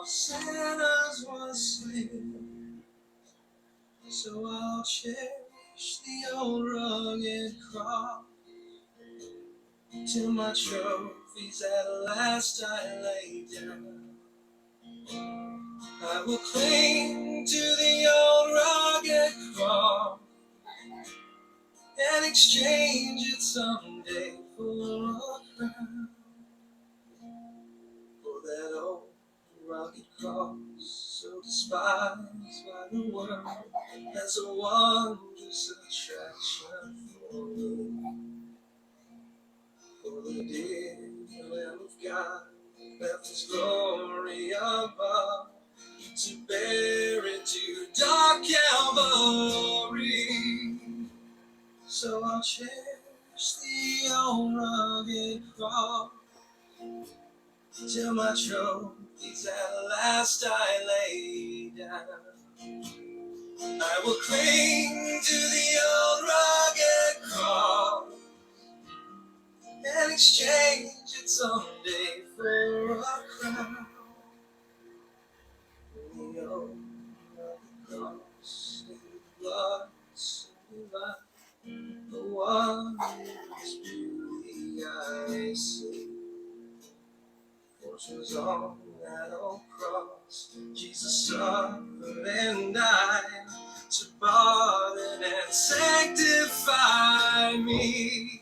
sinners was slain. So I'll cherish the old rugged cross till my trophies at last I lay down. I will cling to the old rugged cross and exchange it someday for a crown. For that old rugged cross, so despised by the world, has a wondrous attraction for me. For the dear Lamb of God left His glory above to bear it to dark Calvary. So I'll cherish the old rugged cross till my trophies at last I lay down. I will cling to the old rugged cross and exchange it someday for a crown. The old rugged cross in the blood so divine, the wondrous beauty I see. For 'twas on that old cross Jesus suffered and died to pardon and sanctify me.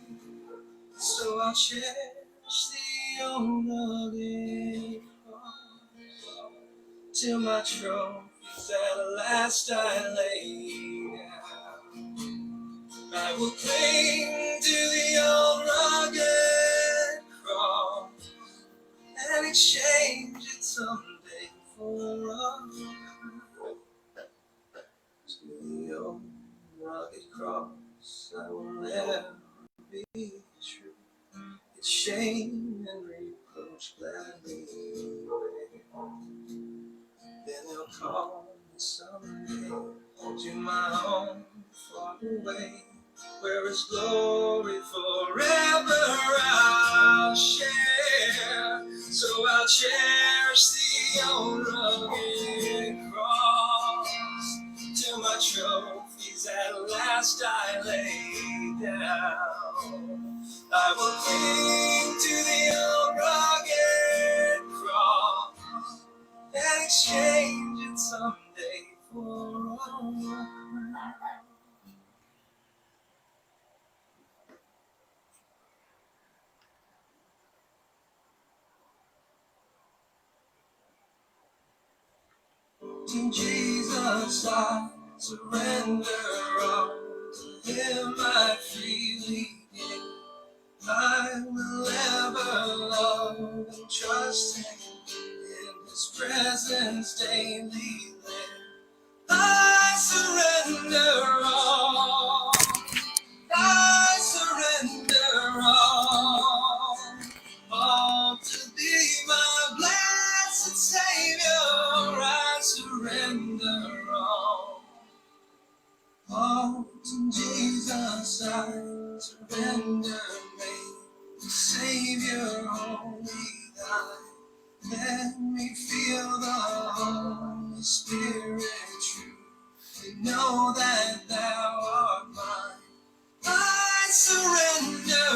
So I'll cherish the old rugged cross till my trophies at last I lay down. I will cling to the old rugged cross and exchange it someday for a crown. To the old rugged cross I will never be true. Its shame and reproach gladly bear. Then they'll call me someday to my own far away, where His glory forever I'll share. So I'll cherish the old rugged cross till my trophies at last I lay down. I will cling to the old rugged cross and exchange it someday for a crown. To Jesus I surrender all, to Him I freely give. I will ever love and trust Him, in His presence daily live. I surrender all, I surrender all to Thee, my blessed Savior. I surrender all to Jesus. I surrender me, Savior, only Thine. Let me feel the Holy Spirit true, and know that Thou art mine. I surrender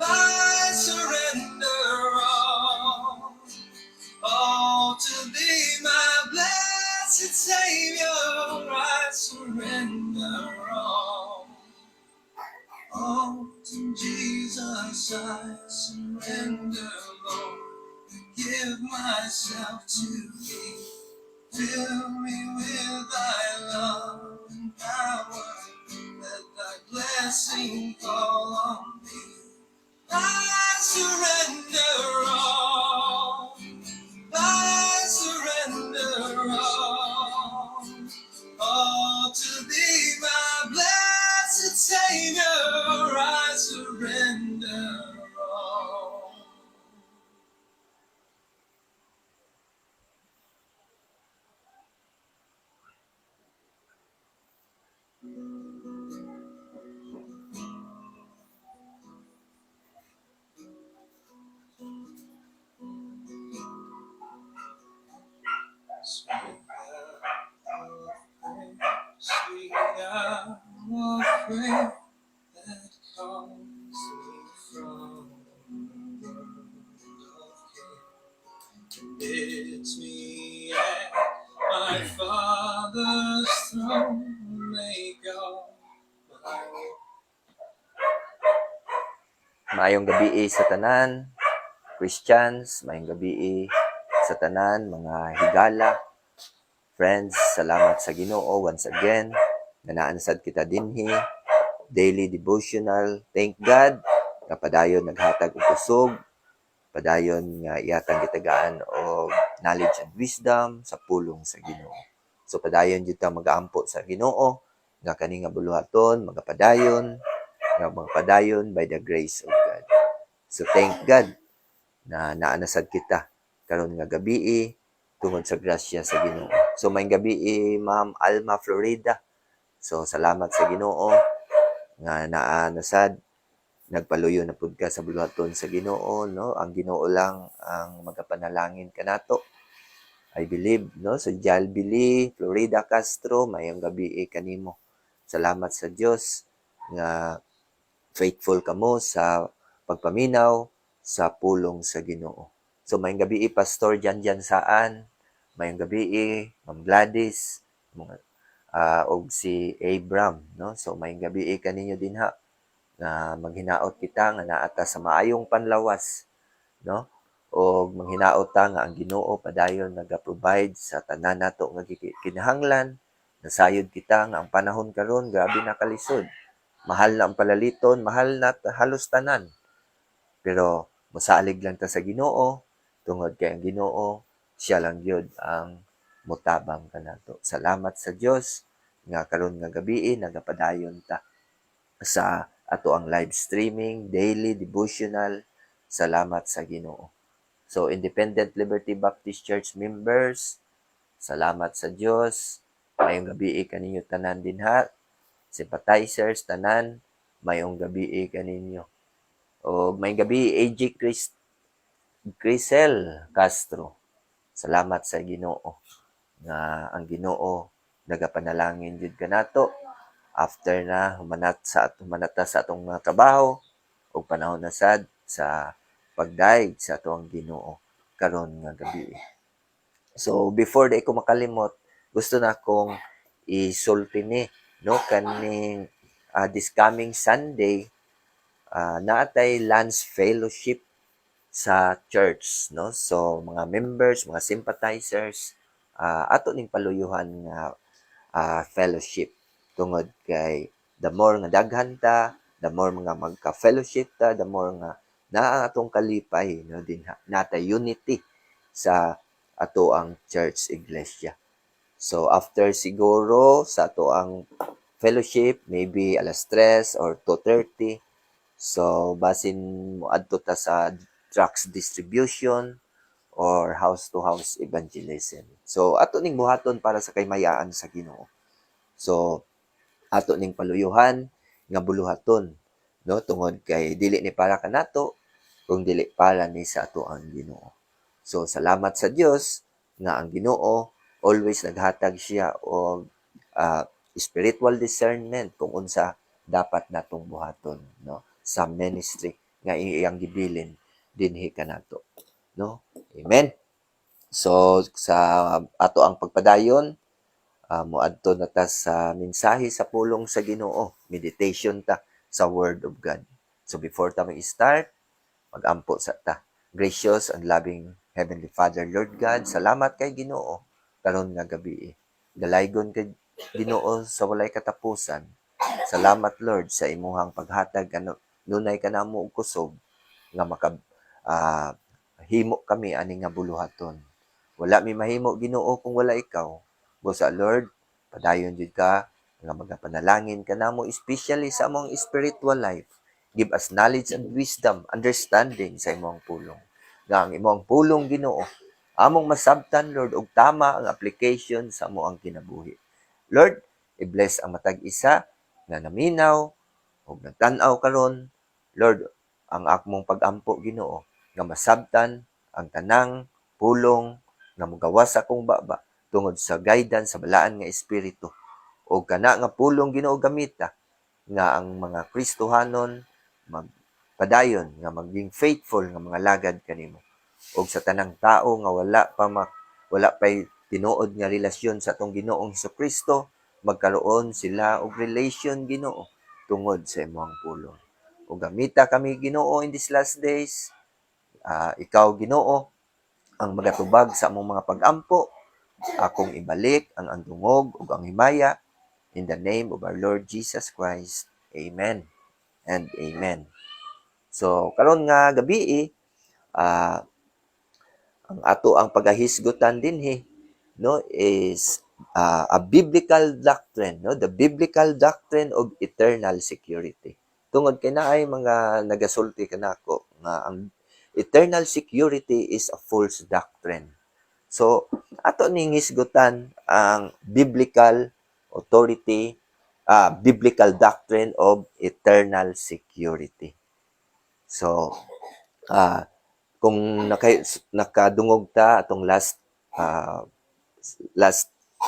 I surrender all to Thee, my blessed Savior. I surrender all to Jesus. I surrender, Lord. Give myself to Thee. Fill me with Thy love and power. Let Thy blessing fall on me. I surrender I surrender all to Thee, my blessed Savior. I surrender all. of rain that calms me from the world of care. Bids me at my Father's throne, make all my way. Maayong gabi sa tanan, Christians, maayong gabi sa tanan, mga higala, friends, salamat sa Ginoo once again, nga naansad kita dinhi, daily devotional, thank God, nga padayon naghatag og kusog, padayon nga iyatang gitagaan og knowledge and wisdom sa pulong sa Ginoo. So padayon jud ta mag-aampo sa Ginoo, nga kani nga buluhaton, magapadayon, nga magpadayon by the grace of God. So thank God na naanasad kita karon nga gabi tungod sa grasya sa Ginoo. So may gabi Ma'am Alma Florida. So salamat sa Ginoo nga naanasad nagpaluyo na pud ka sa buluhaton sa Ginoo, no? Ang Ginoo lang ang magapanalangin kanato. I believe, no? So Jalbili Florida Castro, mayong gabi kanimo. Salamat sa Dios nga faithful kamo sa pagpaminaw sa pulong sa Ginoo. So mayong gabi Pastor Janjan Saan, mayong gabi Ma'am Gladys, og si Abram, no? So mayong gabi kaninyo din ha nga maghinaot kita nga naata sa maayong panlawas, no? O manghinaot ta nga ang Ginoo padayon naga-provide sa tanan nato nga kinahanglan. Nasayod kita nga ang panahon karon grabe na kalisod. Mahal na ang palaliton, mahal na halos tanan. Pero mosalig lang ta sa Ginoo, tungod kay ang Ginoo siya lang gyud ang motabang kanato. Salamat sa Dios nga karon nga gabi nagapadayon ta sa ato ang live streaming, daily devotional. Salamat sa Ginoo. So Independent Liberty Baptist Church members, salamat sa Dios. Mayong gabi kaninyo tanan din ha. Sympathizers tanan, mayong gabi kaninyo. O may gabi AJ Crisel Castro. Salamat sa Ginoo nga ang Ginoo nagapanalangin jud kanato after na humanata sa atong mga trabaho o panahon na sad sa pagdaig sa atong Ginoo karon nga gabi. So before di ko makalimot, gusto na akong isulti ni no kaning this coming Sunday naatay lunch fellowship sa church, no? So mga members, mga sympathizers ato ning paluyuhan nga fellowship tungod kay the more nga daghan ta, the more nga magka-fellowship ta, the more nga naa atong kalipay no din nata unity sa ato ang church iglesia. So after siguro sa ato ang fellowship maybe alas 3 or 2:30, so basin mo adto ta sa tracts distribution or house to house evangelism. So ato ning buhaton para sa kaymayaan sa Ginoo. So ato ning paluyuhan nga buluhaton, no, tungod kay dili ni para kanato kung dili para ni sa ato ang Ginoo. So salamat sa Dios nga ang Ginoo always naghatag siya og spiritual discernment kung unsa dapat natong buhaton, no, sa ministry nga iyang gibilin dinhi kanato, no. Amen. So sa ato ang pagpadayon moadto na ta sa mensahe sa pulong sa Ginoo. Meditation ta sa Word of God. So before ta mag-start, mag-ampo sa ta. Gracious and loving Heavenly Father, Lord God, salamat kay Ginoo karon nga gabi. Dalaygon kay Ginoo sa walay katapusan. Salamat Lord sa imuhang paghatag nunay kanamo og kusog nga himo kami ani nga buluhaton. Wala mi mahimo Ginoo kung wala ikaw. Sa Lord, padayon jud ka nga magapanalangin kanamo especially sa among spiritual life. Give us knowledge and wisdom, understanding sa imong pulong. Nga ang imong pulong Ginoo among masabtan Lord og tama ang application sa among kinabuhi. Lord, i-bless ang matag isa nga naminaw ug nagtan-aw karon. Lord, ang akmong pag-ampo Ginoo nga masabtan ang tanang pulong nga mogawas sa akong baba tungod sa guidance sa balaan nga espiritu o kana nga pulong Ginoo gamita nga ang mga Kristohanon magpadayon nga maging faithful nga mga lagad kanimo. Og sa tanang tao nga wala pay tinuod nga relasyon sa atong Ginoong Hesukristo, magkaroon sila og relation Ginoo tungod sa imong pulong. O gamita kami Ginoo in these last days, ikaw Ginoo ang magatubag sa among mga pag-ampo, akong ibalik ang andungog ug ang himaya in the name of our Lord Jesus Christ. Amen and amen. So karon nga gabi ang ato ang pagahisgutan dinhi no is a biblical doctrine, no, the biblical doctrine of eternal security. Tungod kay naay mga nagasulti kanako nga ang eternal security is a false doctrine. So ato ning hisgutan ang biblical authority, biblical doctrine of eternal security. So kung nakadungog ta atong last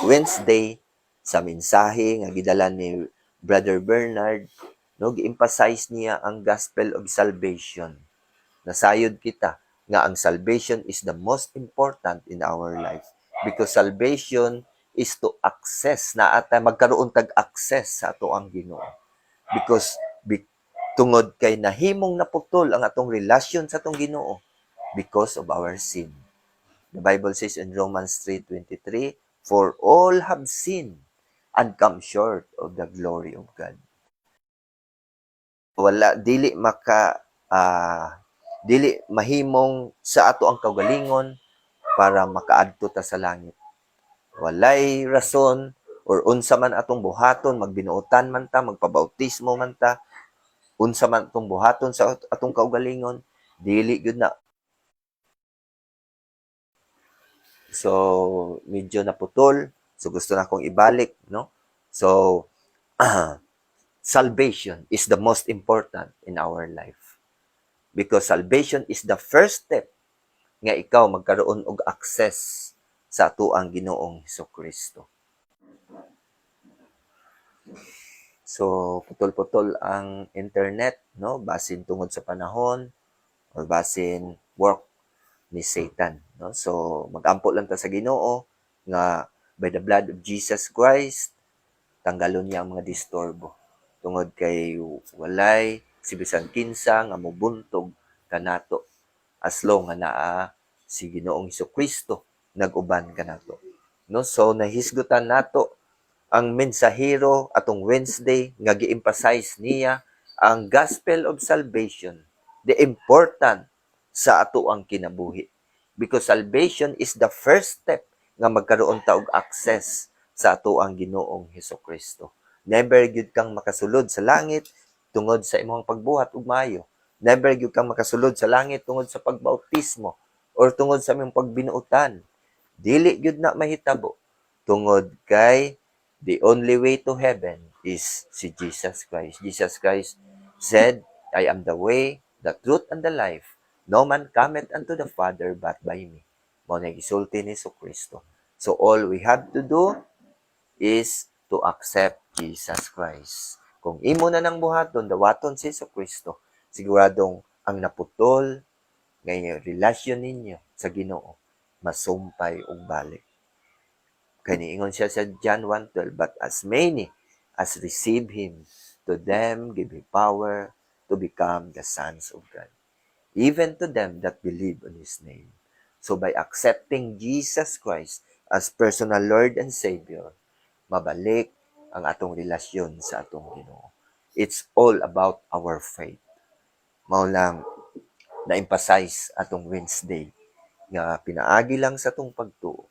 Wednesday sa mensahe nga gidala ni Brother Bernard, no, gi-emphasize niya ang gospel of salvation. Nasayod kita nga ang salvation is the most important in our life because salvation is to access na ata magkaroon tag access sa ato ang Ginoo. Because tungod kay nahimong naputol ang atong relasyon sa atong Ginoo because of our sin. The Bible says in Romans 3:23, "For all have sinned and come short of the glory of God." Wala dili mahimong sa ato ang kaugalingon para makaadto ta sa langit. Walay rason or unsa man atong buhaton, magbinuotan man ta, magpabautismo man ta, unsa man atong buhaton sa atong kaugalingon, dili gyud na. So medyo naputol, so gusto na akong ibalik, no? So salvation is the most important in our life. Because salvation is the first step nga ikaw magkaroon og access sa atuang Ginoong Hesukristo. So putol-putol ang internet, no, basin tungod sa panahon or basin work ni Satan, no? So magampo lang ta sa Ginoo nga by the blood of Jesus Christ tanggalon niya ang mga disturbo tungod kay walay si bisan kinsa nga mobuntog kanato as long nga naa si Ginoong Hesukristo nag-uban kanato, no? So nahisgutan nato ang mensahero atong Wednesday nga gi-emphasize niya ang gospel of salvation, the important sa ato ang kinabuhi because salvation is the first step nga magkaroon ta og access sa ato ang Ginoong Hesukristo. Never gyud kang makasulod sa langit tungod sa imong pagbuhat og maayo. Never gyud kang makasulod sa langit tungod sa pagbautismo or tungod sa imong pagbinuotan. Dili gyud na mahitabo tungod kay the only way to heaven is si Jesus Christ. Jesus Christ said, "I am the way, the truth, and the life. No man cometh unto the Father but by me." Mao na gisulti ni Jesucristo. So all we have to do is to accept Jesus Christ. Kung imo na nang buhaton, dawaton si Jesucristo, siguradong ang naputol ngay relasyon ninyo sa Ginoo masumpay og balik. Kaya niingon siya sa John 1:12, "But as many as receive Him, to them give He power to become the sons of God, even to them that believe on His name." So by accepting Jesus Christ as personal Lord and Savior, mabalik ang atong relasyon sa atong Ginoo. It's all about our faith. Mao lang na-emphasize atong Wednesday nga pinaagi lang sa atong pagtuo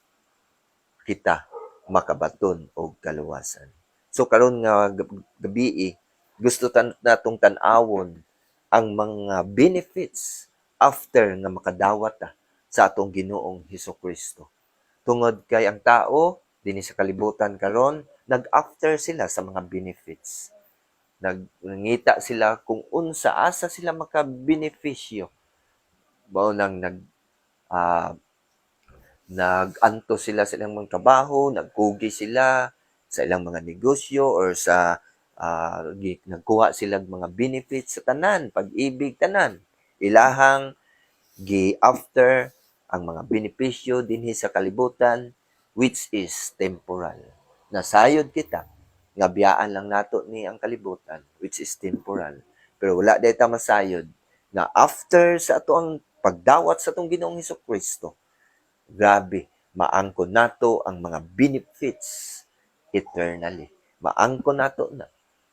kita makabaton og kaluwasan. So karon nga gabi gusto natong tan-awon ang mga benefits after nga makadawat ta sa atong Ginoong Hesukristo. Tungod kay ang tao dinhi sa kalibutan karon nag-after sila sa mga benefits. Nangita sila kung unsa asa sila makabenepisyo. Mao nang nag-anto sila sa ilang mga trabaho, nagkugi sila sa ilang mga negosyo or sa nagkuha silang mga benefits sa tanan, pag-ibig tanan. Ilahang gi after ang mga benepisyo dinhi sa kalibutan which is temporal. Nasayod kita nga biyaan lang nato ni ang kalibutan which is temporal. Pero wala day ta masayod nga after sa ato ang pagdawat sa atong Ginoong Hesukristo, grabe, maangkon nato ang mga benefits eternally. Maangkon nato na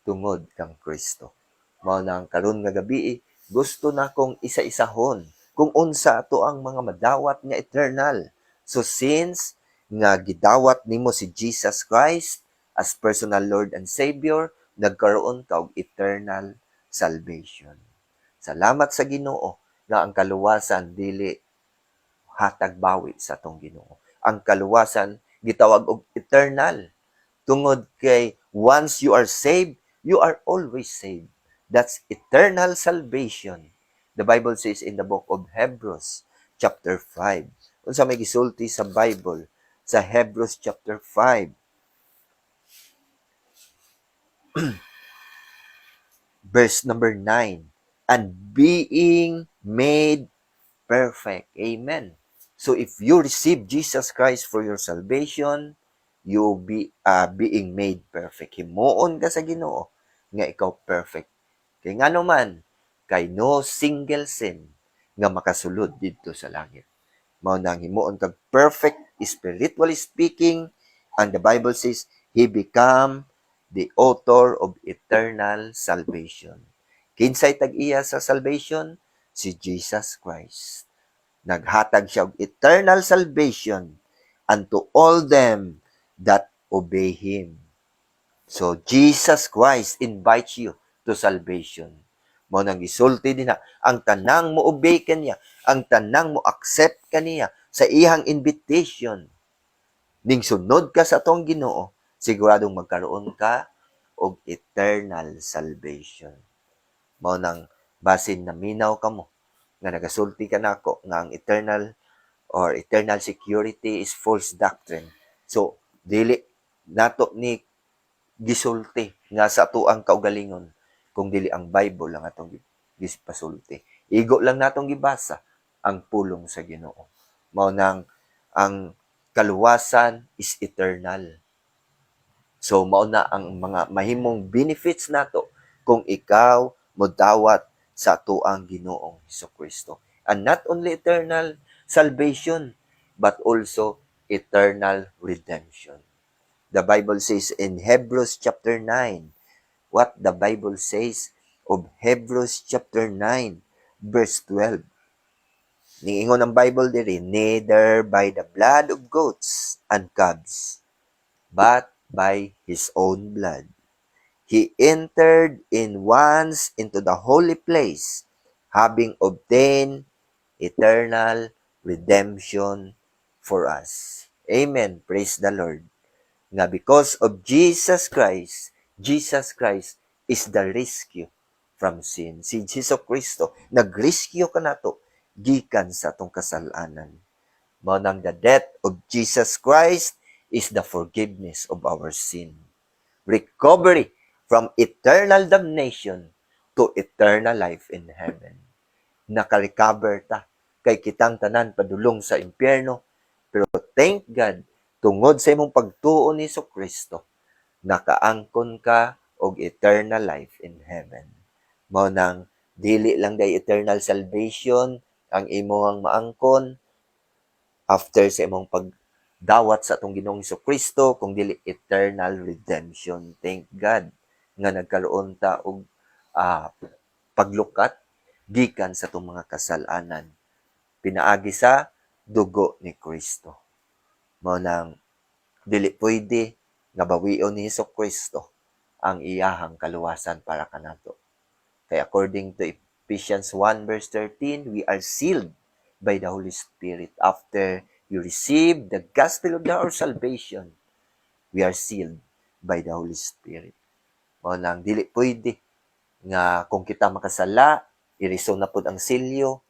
tungod kang Kristo. Mao na ang karon nga gabi, gusto na kong isa-isahon kung unsa ato ang mga madawat nga eternal. So since nga gidawat nimo si Jesus Christ as personal Lord and Savior, nagkaroon ka og eternal salvation. Salamat sa Ginoo nga ang kaluwasan dili hatag bawi sa atong Ginoo. Ang kaluwasan gitawag og eternal. Tungod kay once you are saved, you are always saved. That's eternal salvation. The Bible says in the book of Hebrews, chapter 5. Unsa may gisulti sa Bible, sa Hebrews chapter 5, verse number 9. And being made perfect. Amen. So if you receive Jesus Christ for your salvation, you will be being made perfect. Himuon ka sa Ginoo nga ikaw perfect. Kay ngano man, kay no single sin nga makasulod didto sa langit. Mao nang himuon kag perfect spiritually speaking, and the Bible says he become the author of eternal salvation. Kinsay tag-iya sa salvation? Si Jesus Christ. Naghatag siya og eternal salvation unto all them that obey Him. So, Jesus Christ invites you to salvation. Mo nang gisulti din na, ang tanang mo obey kaniya, ang tanang mo accept kaniya sa iyang invitation. Ning sunod ka sa atong Ginoo, siguradong magkaroon ka og eternal salvation. Mao nang basin na minaw kamo nga nagasulti ka nako nga ang eternal security is false doctrine. So dili nato ni gisulti nga sa ato ang kaugalingon kung dili ang Bible lang atong gipasulti. Igo lang natong gibasa ang pulong sa Ginoo. Mao nang ang kaluwasan is eternal. So mao na ang mga mahimong benefits nato kung ikaw modawat sa tuang Ginoong Hesukristo. And not only eternal salvation, but also eternal redemption. The Bible says in Hebrews chapter 9, what the Bible says of Hebrews chapter 9, verse 12. Niingon ang Bible diri, neither by the blood of goats and calves, but by His own blood. He entered in once into the holy place, having obtained eternal redemption for us. Amen. Praise the Lord. Nga because of Jesus Christ is the rescue from sin. Si Jesus Kristo, nag-rescue ka nato gikan sa atong kasalanan. Mao nang the death of Jesus Christ is the forgiveness of our sin. Recovery from eternal damnation to eternal life in heaven. Nakarecover ta kay kitang tanan padulong sa impyerno, pero thank God tungod sa imong pagtuo ni Kristo, nakaangkon ka og eternal life in heaven. Mao nang dili lang day eternal salvation ang imong maangkon after sa imong pagdawat sa atong Ginoong Kristo, kung dili eternal redemption. Thank God nga nagkaroon ta og paglukat gikan sa atong mga kasalanan pinaagi sa dugo ni Kristo. Mao nang dili pwede nga bawion ni Kristo ang iyahang kaluwasan para kanato. Kay according to Ephesians 1 verse 13, we are sealed by the Holy Spirit. After you receive the gospel of our salvation, we are sealed by the Holy Spirit. Mao nang dili pwede nga kung kita makasala, iriso na pud ang silyo,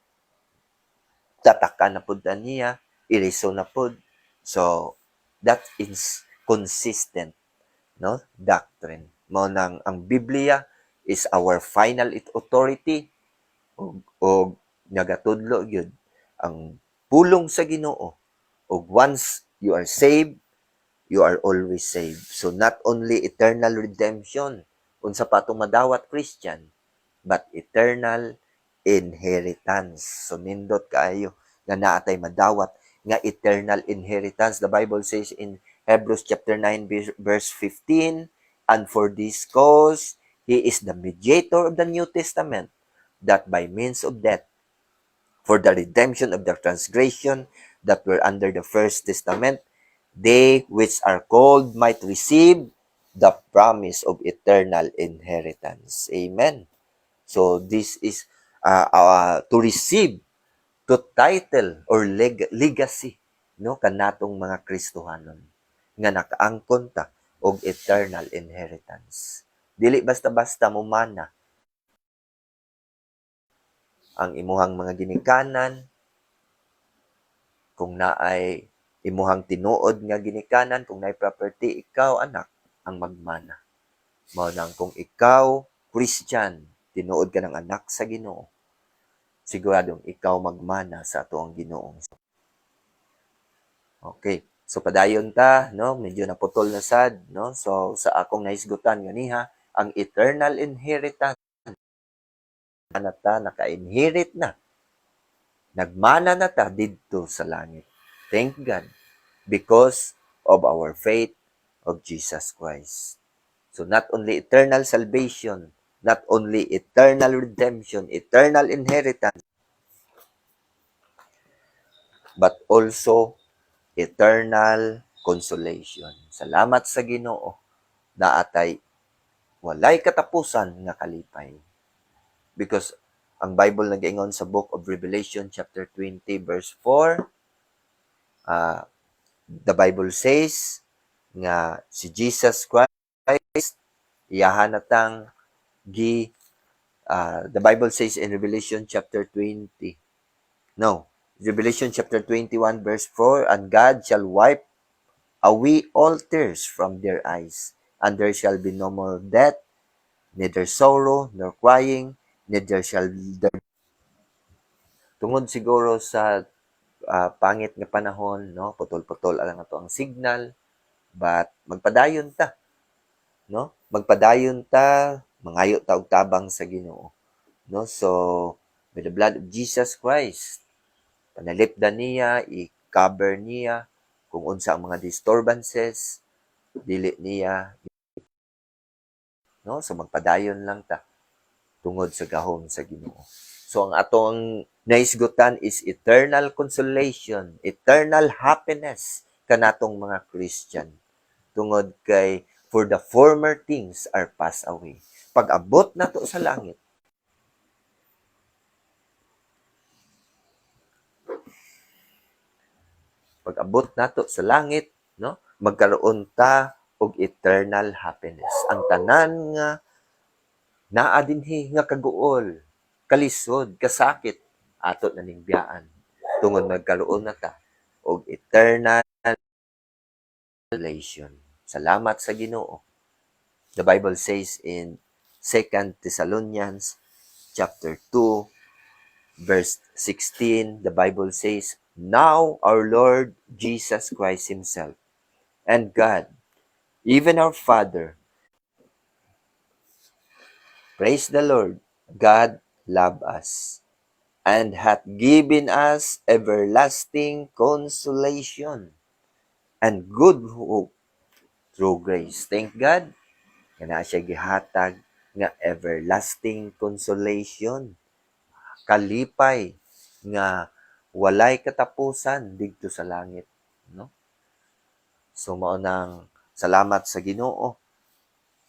tatakan na pud niya, iriso na pud. So that is consistent no, doctrine. Mao nang ang Biblia is our final authority og nagatudlo gyud ang pulong sa Ginoo. Og once you are saved, you are always saved. So not only eternal redemption unsa pa atong madawat Christian, but eternal inheritance. So nindot kaayo nga naatay madawat nga eternal inheritance. The Bible says in Hebrews chapter 9 verse 15, and for this cause he is the mediator of the New Testament, that by means of death, for the redemption of the transgression that were under the first testament, they which are called might receive the promise of eternal inheritance. Amen. So this is to receive, to title or legacy, no, kanatong mga Kristohanon nga nakaangkon ta og eternal inheritance. Dili basta-basta mo mana ang imuhang mga ginikanan, kung naay imuhang tinuod nga ginikanan, kung naay property, ikaw anak ang magmana. Mao nang kung ikaw Christian, tinuod ka ng anak sa Ginoo, siguradong ikaw magmana sa ato ang Ginoong. Okay. So padayon ta, no, medyo naputol na sad, no. So sa akong naisgutan ganiha, ang eternal inheritance na ta naka-inherit na. Nagmana na ta didto sa langit. Thank God because of our faith of Jesus Christ. So not only eternal salvation, not only eternal redemption, eternal inheritance, but also eternal consolation. Salamat sa Ginoo na atay walay katapusan nga kalipay. Because ang Bible nag-ingon sa book of Revelation chapter 20 verse 4, the Bible says nga si Jesus Christ iyahan natang the Bible says in Revelation chapter 20, no, Revelation chapter 21 verse 4, and God shall wipe away all tears from their eyes, and there shall be no more death, neither sorrow nor crying, neither shall there. Tungod siguro sa pangit nga panahon, no, putol-putol alang ato ang signal, but magpadayon ta, no, magpadayon ta, mangayo ta og tabang sa Ginoo, no. So with the blood of Jesus Christ, panalipdan niya, i-cover niya kung unsa ang mga disturbances, dili niya, no. So magpadayon lang ta tungod sa gahom sa Ginoo. So ang atong naisgutan is eternal consolation, eternal happiness kanatong mga Christian. Tungod kay for the former things are passed away. Pag abot nato sa langit, pag abot nato sa langit, no, magkaroon ta og eternal happiness. Ang tanan nga naa dinhi nga kaguol, kalisod, kasakit, ato na ning biyaan. Tungod magkaroon na ta og eternal relation. Salamat sa Ginoo. The Bible says in 2 Thessalonians chapter 2 verse 16, the Bible says, now our Lord Jesus Christ himself and God, even our Father, praise the Lord, God love us and hath given us everlasting consolation and good hope through grace. Thank God, na siya gihatag nga everlasting consolation, kalipay nga walay katapusan didto sa langit, no. So mao nang salamat sa Ginoo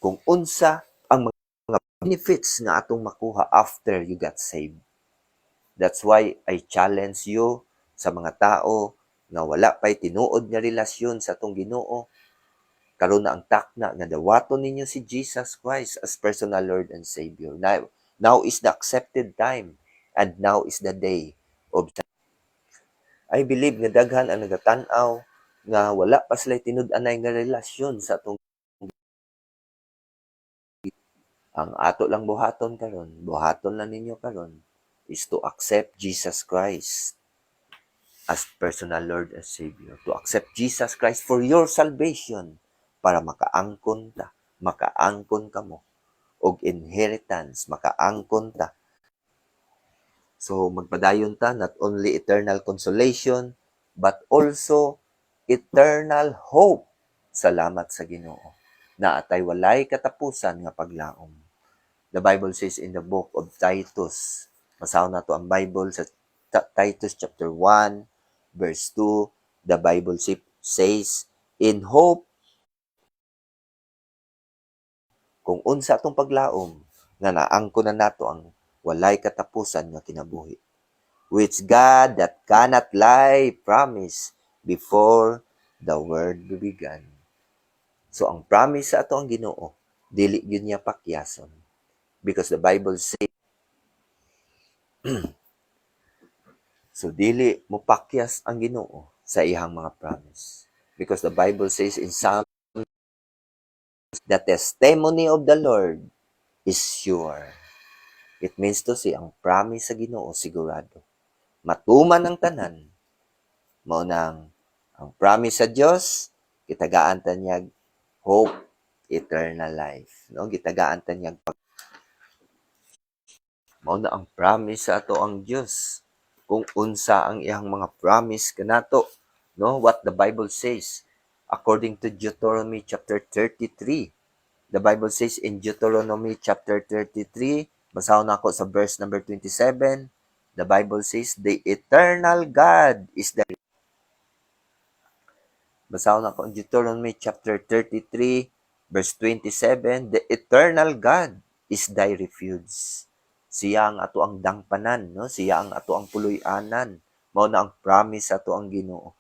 kung unsa ang mga benefits nga atong makuha after you got saved. That's why I challenge you sa mga tao nga wala pa'y tinuod nga relasyon sa atong Ginoo, karon na ang takna nga dawaton ninyo si Jesus Christ as personal Lord and Savior. Now is the accepted time and now is the day of I believe nga daghan ang nagatan-aw nga wala pa sila tinud-anay nga relasyon sa atong Ang ato lang buhaton lang ninyo karon is to accept Jesus Christ as personal Lord and Savior. To accept Jesus Christ for your salvation para makaangkon ka mo og inheritance, makaangkon ta. So magpadayon ta not only eternal consolation but also eternal hope. Salamat sa Ginoo na atay walay katapusan nga paglaom. The Bible says in the book of Titus, masahon na to ang Bible sa Titus chapter 1 verse 2, the Bible says, in hope, kung unsa atong paglaom, nga naangkon na nato ang walay katapusan nga kinabuhi, which God that cannot lie promise before the world began. So ang promise sa ato ang Ginoo, dili gyud niya pakyason. Because the Bible says, so dili mo pakyas ang Ginoo sa iyang mga promise. Because the Bible says in Psalm, the testimony of the Lord is sure. It means to say, ang promise sa Ginoo sigurado. Matuman ang tanan, mao nang ang promise sa Dios, gitagaan ta niya hope, eternal life. No, gitagaan ta niya mao na ang promise sa ato ang Dios. Kung unsa ang iyang mga promise kanato, no, what the Bible says according to Deuteronomy chapter 33. The Bible says in Deuteronomy chapter 33, basahon ako sa verse number 27, the Bible says, the eternal God is the... Basahon ako in Deuteronomy chapter 33, verse 27, the eternal God is thy refuge. Siya ang ato ang dangpanan, no? Siya ang ato ang puloy-anan. Mao na ang promise ato ang Ginoo.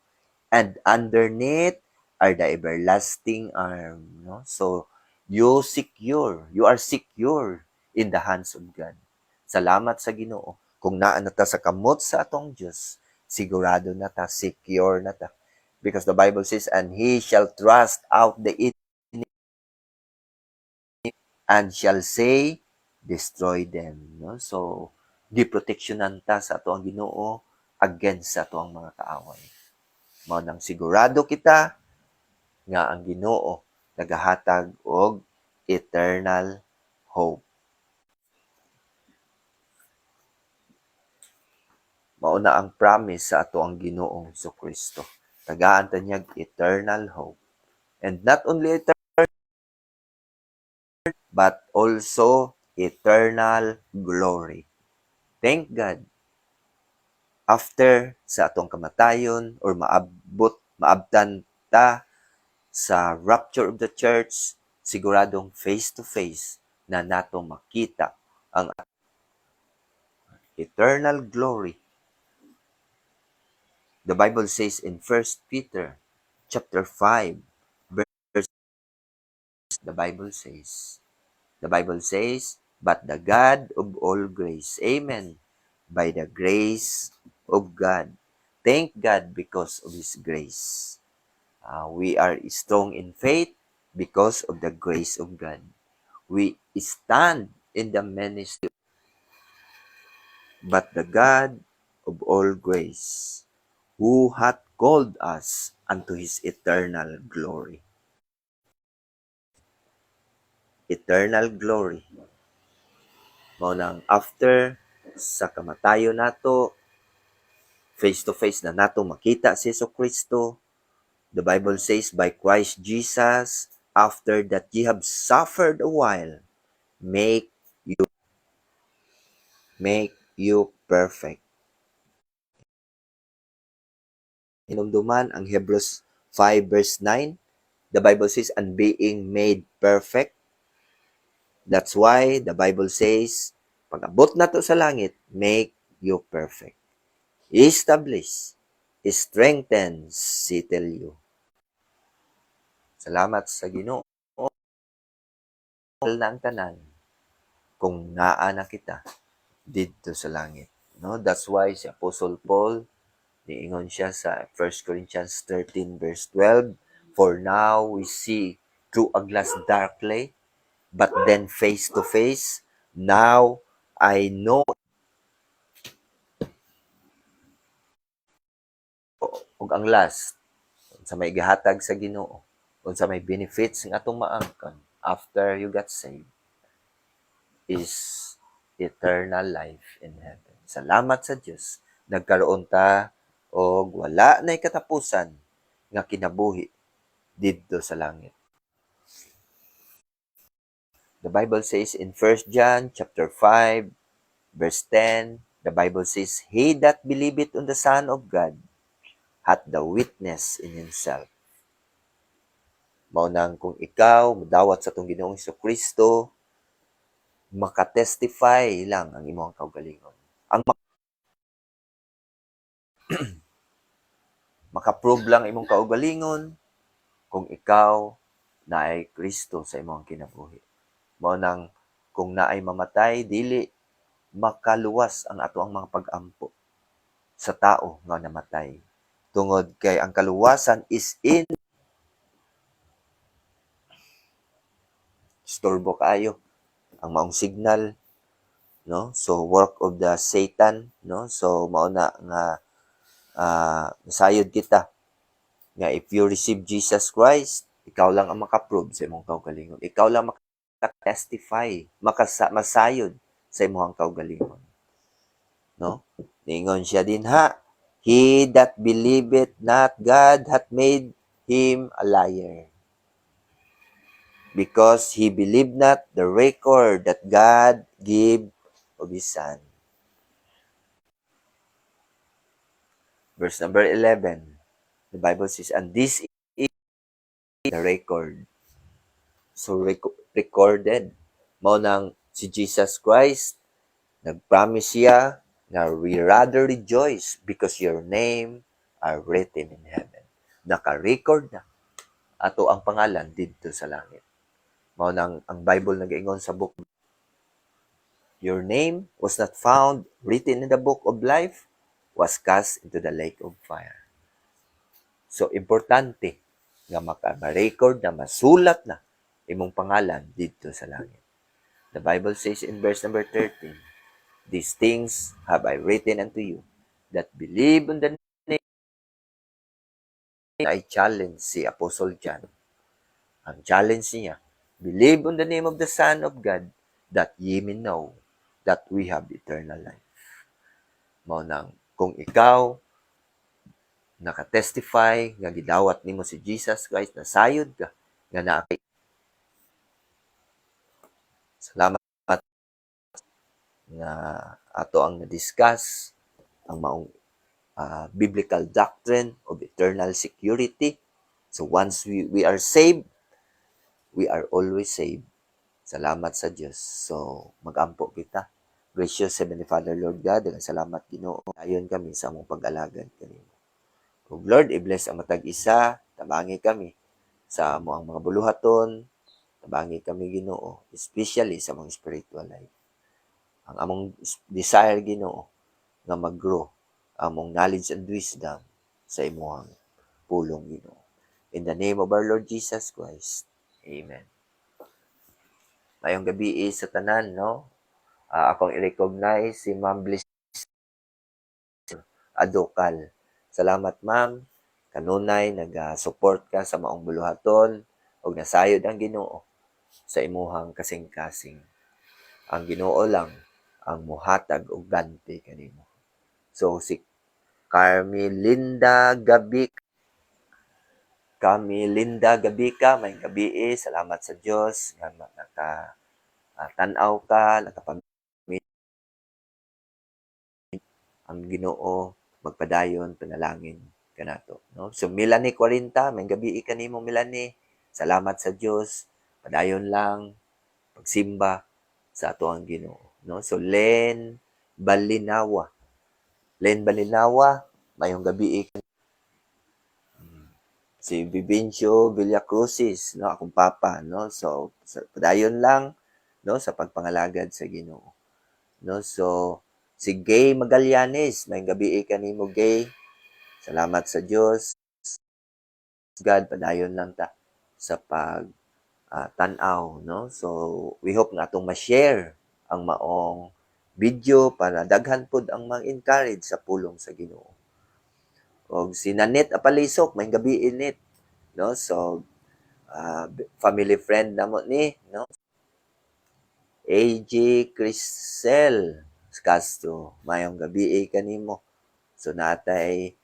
And underneath are the everlasting arm, no? So, you are secure in the hands of God. Salamat sa Ginoo. Kung naa na ta sa kamot sa atong Dios, sigurado na ta, secure na ta. Because the Bible says, and he shall thrust out the enemy and shall say, destroy them. No? So, giproteksyonan ta sa ato ang Ginoo against sa ato ang mga kaaway. Mao nang sigurado kita nga ang Ginoo nagahatag og eternal hope. Mao na ang promise sa ato ang Ginoong Jesucristo. Tagaan ta niyag eternal hope. And not only eternal, but also eternal glory. Thank God. After sa atong kamatayon or maabtan ta sa rapture of the church, siguradong face-to-face na nato makita ang eternal glory. The Bible says in 1 Peter chapter 5, verse, the Bible says, but the God of all grace, amen, by the grace of God. Thank God because of His grace. We are strong in faith because of the grace of God. We stand in the ministry, but the God of all grace, who hath called us unto His eternal glory. Eternal glory. Mao nang after sa kamatayon nato, face to face na nato makita si Jesucristo. The Bible says, by Christ Jesus, after that ye have suffered a while, make you perfect. Hinumduman ang Hebrews 5 verse 9, the Bible says, and being made perfect. That's why the Bible says, pag abot na to sa langit, make you perfect. Establish, strengthen, settle you. Salamat sa Ginoo. Na ang tanan kung naa na kita didto sa langit. No, that's why si Apostle Paul niingon siya sa 1 Corinthians 13 verse 12, for now we see through a glass darkly, but then face to face, now I know ug ang last sa may gihatag sa Ginoo unsa may benefits nga atong maangkan after you got saved is eternal life in heaven. Salamat sa Dios nagkaroon ta og wala nay katapusan nga kinabuhi didto sa langit. The Bible says in 1 John chapter 5 verse 10, the Bible says, "He that believeth on the Son of God hath the witness in himself." Mao nang kung ikaw modawat sa tong Ginoong Kristo, makatestify lang ang imong kaugalingon. Ang makaprove lang imong kaugalingon kung ikaw naay Kristo sa imong kinabuhi. Mao nang kung naay mamatay dili makaluwas ang ato ang mga pag-ampo sa tao nga namatay. Tungod kay ang kaluwasan is in istorbo kaayo ang maong signal, no? So work of the Satan, no? So mao na nga nasayod kita nga if you receive Jesus Christ, ikaw lang ang makaprove sa imong kaugalingon. Ikaw lang makatestify, masayod sa imong kaugalingon. No? Ningon siya din ha, "He that believeth not God hath made him a liar, because he believed not the record that God gave of his Son." Verse number 11, the Bible says, "And this is the record." So, recorded. Mao nang si Jesus Christ, nag-promise siya na we rather rejoice because your name are written in heaven. Naka-record na ato ang pangalan dito sa langit. Mao nang ang Bible nag-ingon sa book, "Your name was not found written in the book of life, was cast into the lake of fire." So, importante nga maka-record na masulat na imong pangalan dito sa langit. The Bible says in verse number 13, "These things have I written unto you that believe on the name." I challenge si Apostle John. Ang challenge niya, "Believe on the name of the Son of God, that ye may know that we have eternal life." Mao nang kung ikaw nakatestify nga gidawat nimo si Jesus Christ, nasayod ka nga naa. Salamat nga ato ang na-discuss ang maong biblical doctrine of eternal security. So once we are saved, we are always saved. Salamat sa Diyos. So mag-ampo kita. Gracious Heavenly Father, Lord God, daghang salamat Ginoo. Ayon kami sa among pag-alagad kanimo. Ug Lord, i-bless ang matag isa, tabangi kami sa among mga buluhaton, tabangi kami Ginoo, especially sa mga spiritual life. Ang among desire Ginoo nga mag-grow among knowledge and wisdom sa imong pulong Ginoo. In the name of our Lord Jesus Christ. Amen. Ngayong gabi sa tanan, no? Akong i-recognize si Ma'am Bliss Adokal. Salamat, Ma'am. Kanunay, nag-support ka sa maong buluhaton o nasayod ang Ginoo sa imuhang kasing-kasing. Ang Ginoo lang ang muhatag og ganti kanimo. So, si Carmelinda Gabika, may gabi salamat sa Dios nga nakatanaw ka, nakapamilya ang Ginoo magpadayon panalangin kanato, no? So Melanie 40, may gabi kanimo Melanie. Salamat sa Dios. Padayon lang pagsimba sa ato ang Ginoo, no? So Balinawa, mayong gabi si Vivencio Villacrucis, no, akong papa, no. So padayon lang, no, sa pagpangalagad sa Ginoo, no. So si Gay Magallanes, may gabi kanimo Gay. Salamat sa Dios. God, padayon lang ta sa pag tan-aw, no? So we hope nga atong ma-share ang maong video para daghan pod ang mang-encourage sa pulong sa Ginoo. Og si Nanette Apalisok, may gabi init, no? So family friend namo ni, no? AJ Crisel Castro, mayong gabi kanimo. So natay